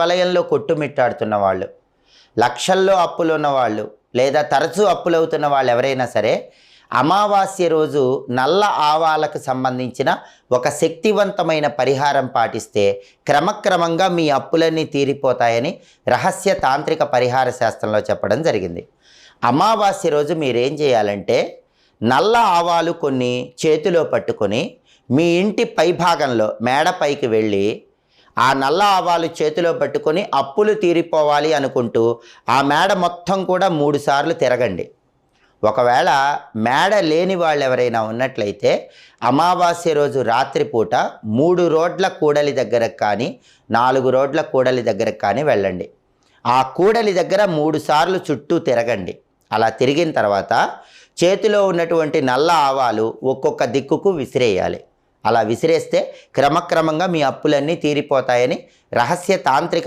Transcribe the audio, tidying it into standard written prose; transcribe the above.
వలయంలో కొట్టుమిట్టాడుతున్న వాళ్ళు, లక్షల్లో అప్పులున్న వాళ్ళు, లేదా తరచూ అప్పులవుతున్న వాళ్ళు ఎవరైనా సరే అమావాస్య రోజు నల్ల ఆవాలకు సంబంధించిన ఒక శక్తివంతమైన పరిహారం పాటిస్తే క్రమక్రమంగా మీ అప్పులన్నీ తీరిపోతాయని రహస్య తాంత్రిక పరిహార శాస్త్రంలో చెప్పడం జరిగింది. అమావాస్య రోజు మీరేం చేయాలంటే నల్ల ఆవాలు కొన్ని చేతిలో పట్టుకొని మీ ఇంటి పైభాగంలో మేడ పైకి వెళ్ళి ఆ నల్ల ఆవాలు చేతిలో పట్టుకొని అప్పులు తీరిపోవాలి అనుకుంటూ ఆ మేడ మొత్తం కూడా 3 సార్లు తిరగండి. ఒకవేళ మేడ లేని వాళ్ళు ఎవరైనా ఉన్నట్లయితే అమావాస్య రోజు రాత్రిపూట 3 రోడ్ల కూడలి దగ్గరకు కానీ 4 రోడ్ల కూడలి దగ్గరకు కానీ వెళ్ళండి. ఆ కూడలి దగ్గర 3 సార్లు చుట్టూ తిరగండి. అలా తిరిగిన తర్వాత చేతిలో ఉన్నటువంటి నల్ల ఆవాలు ఒక్కొక్క దిక్కుకు విసిరేయాలి. అలా విసిరేస్తే క్రమక్రమంగా మీ అప్పులన్నీ తీరిపోతాయని రహస్య తాంత్రిక